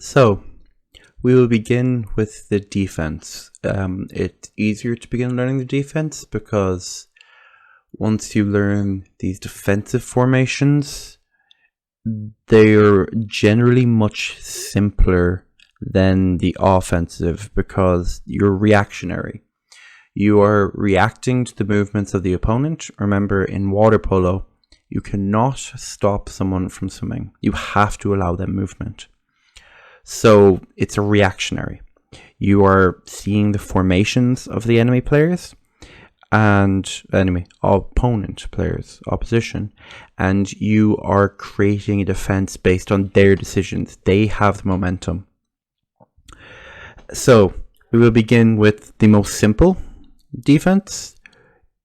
So, we will begin with the defense. It's easier to begin learning the defense because once you learn these defensive formations, they're generally much simpler than the offensive because you're reactionary. You are reacting to the movements of the opponent. Remember, in water polo, you cannot stop someone from swimming. You have to allow them movement. So it's a reactionary. You are seeing the formations of the enemy players and opponent players, opposition, and you are creating a defense based on their decisions. They have the momentum. So we will begin with the most simple defense.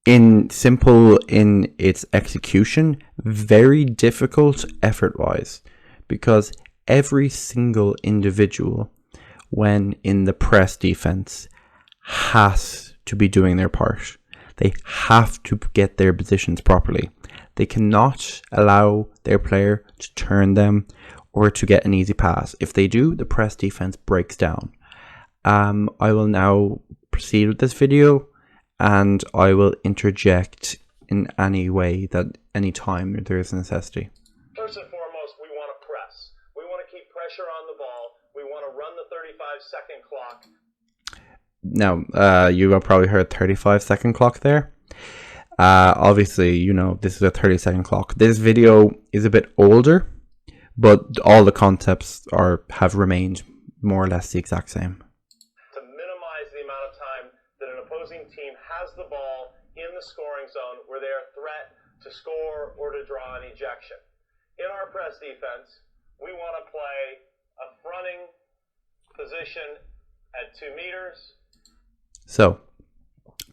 Simple in its execution, very difficult effort-wise, because every single individual, when in the press defense, has to be doing their part. They have to get their positions properly. They cannot allow their player to turn them or to get an easy pass. If they do, the press defense breaks down. I will now proceed with this video, and I will interject in any way that any time there is a necessity. First and foremost, we want to press. We want to keep pressure on the ball. We want to run the 35-second clock. Now, you have probably heard 35-second clock there. Obviously, you know, this is a 30-second clock. This video is a bit older, but all the concepts have remained more or less the exact same. To minimize the amount of time that an opposing team has the ball in the scoring zone where they are a threat to score or to draw an ejection. In our press defense, we want to play a fronting position at 2 meters. So,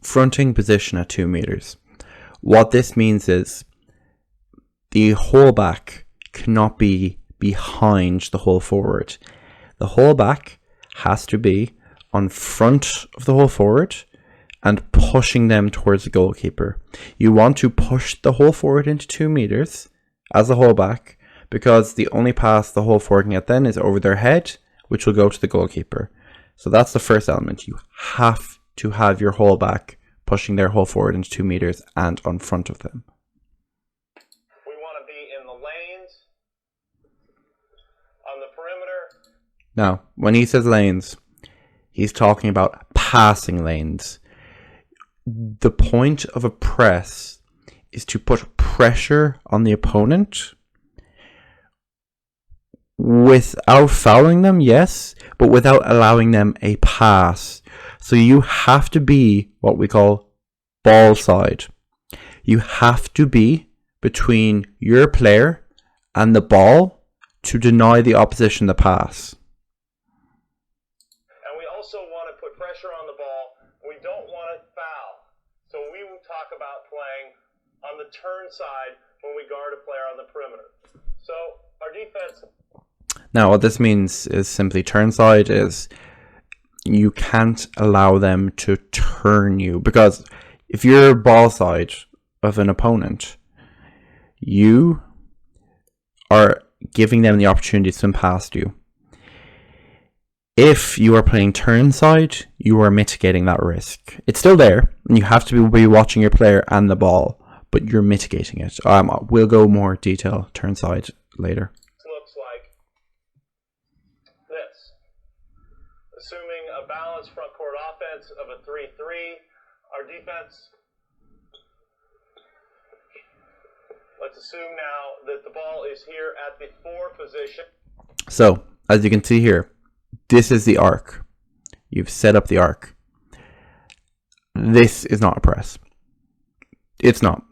fronting position at 2 meters. What this means is the whole back cannot be behind the whole forward. The whole back has to be on front of the whole forward and pushing them towards the goalkeeper. You want to push the whole forward into 2 meters as a whole back, because the only pass the whole forward can get then is over their head, which will go to the goalkeeper. So that's the first element. You have to have your whole back pushing their whole forward into 2 meters and on front of them. We want to be in the lanes, on the perimeter. Now, when he says lanes, he's talking about passing lanes. The point of a press is to put pressure on the opponent without fouling them, yes, but without allowing them a pass. So you have to be what we call ball side. You have to be between your player and the ball to deny the opposition the pass. And we also want to put pressure on the ball. We don't want to foul. So we will talk about playing on the turn side when we guard a player on the perimeter. So our defense... Now, what this means is simply turn side is you can't allow them to turn you, because if you're ball side of an opponent, you are giving them the opportunity to swim past you. If you are playing turn side, you are mitigating that risk. It's still there, and you have to be watching your player and the ball, but you're mitigating it. We'll go more detail turn side later. Looks like this. Assuming a balanced front court offense of a 3-3, our defense, let's assume now that the ball is here at the 4 position. So, as you can see here, this is the arc. You've set up the arc. This is not a press. It's not.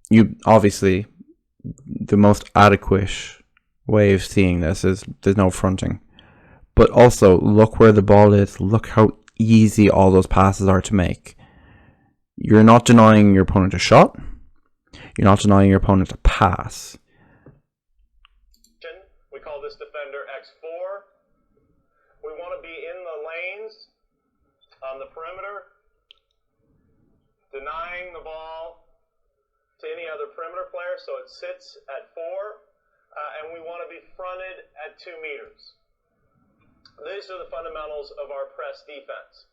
You obviously, the most adequate way of seeing this is there's no fronting. But also, look where the ball is. Look how easy all those passes are to make. You're not denying your opponent a shot. You're not denying your opponent a pass. We call this defender X4. We want to be in the lanes on the perimeter, denying the ball to any other perimeter player, so it sits at 4, and we want to be fronted at 2 meters. These are the fundamentals of our press defense.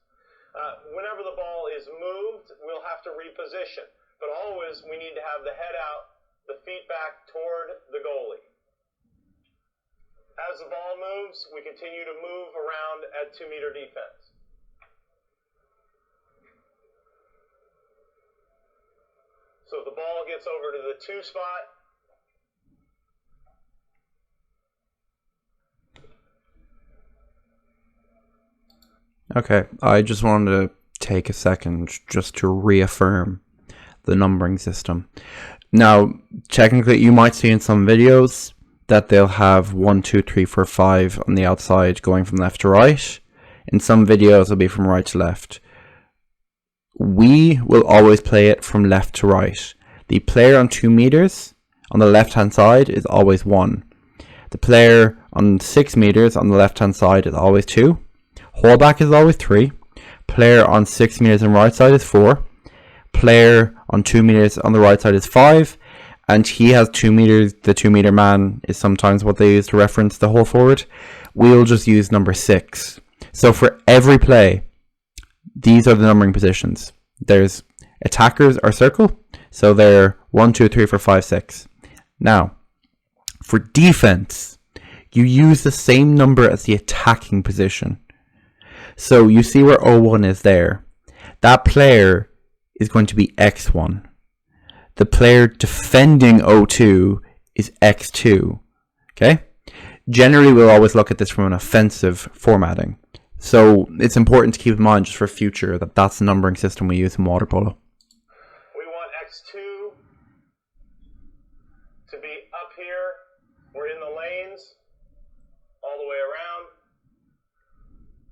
Whenever the ball is moved, we'll have to reposition. But always, we need to have the head out, the feet back toward the goalie. As the ball moves, we continue to move around at 2-meter defense. So if the ball gets over to the 2 spot, okay, I just wanted to take a second just to reaffirm the numbering system. Now, technically, you might see in some videos that they'll have 1, 2, 3, 4, 5 on the outside going from left to right. In some videos, it'll be from right to left. We will always play it from left to right. The player on 2 meters on the left-hand side is always 1. The player on 6 meters on the left-hand side is always 2. Holdback is always 3. Player on 6 meters on the right side is 4. Player on 2 meters on the right side is 5. And he has 2 meters. The 2-meter man is sometimes what they use to reference the whole forward. We'll just use number 6. So for every play, these are the numbering positions. There's attackers are circle. So they're 1, 2, 3, 4, 5, 6. Now, for defense, you use the same number as the attacking position. So you see where O1 is there. That player is going to be X1. The player defending O2 is X2. Okay? Generally, we'll always look at this from an offensive formatting. So it's important to keep in mind just for future that that's the numbering system we use in water polo. We want X2 to be up here. We're in the lanes all the way around.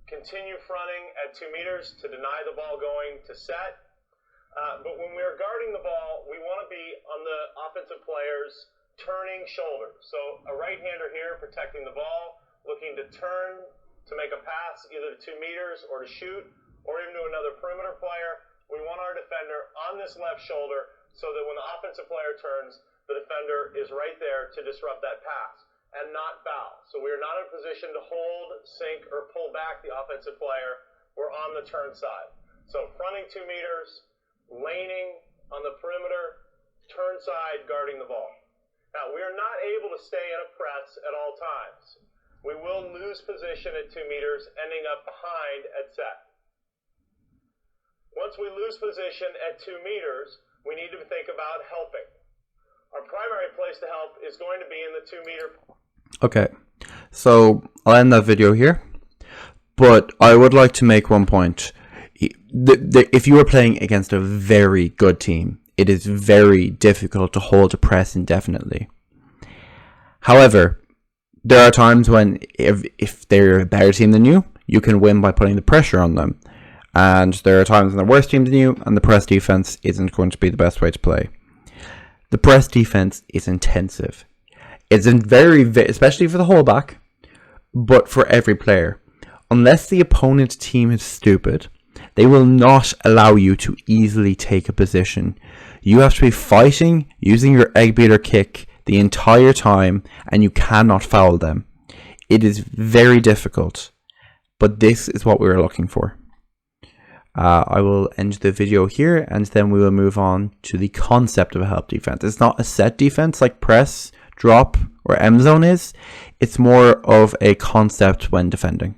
Continue fronting at 2 meters to deny the ball going to set. But when we're guarding the ball, we want to be on the offensive player's turning shoulder. So a right-hander here protecting the ball, looking to turn to make a pass either to 2 meters or to shoot, or even to another perimeter player. We want our defender on this left shoulder so that when the offensive player turns, the defender is right there to disrupt that pass and not foul. So we are not in a position to hold, sink, or pull back the offensive player. We're on the turn side. So fronting 2 meters, laning on the perimeter, turn side, guarding the ball. Now, we are not able to stay in a press at all times. We will lose position at 2 meters, ending up behind at set. Once we lose position at 2 meters, we need to think about helping. Our primary place to help is going to be in the 2 meter. Okay, so I'll end that video here. But I would like to make one point. If you are playing against a very good team, it is very difficult to hold a press indefinitely. However, there are times when if they're a better team than you, you can win by putting the pressure on them. And there are times when they're worse team than you, and the press defense isn't going to be the best way to play. The press defense is intensive. It's especially for the holdback, but for every player. Unless the opponent team is stupid, they will not allow you to easily take a position. You have to be fighting using your egg beater kick the entire time, and you cannot foul them. It is very difficult, but this is what we are looking for. I will end the video here, and then we will move on to the concept of a help defense. It's not a set defense like press, drop, or M zone is. It's more of a concept when defending.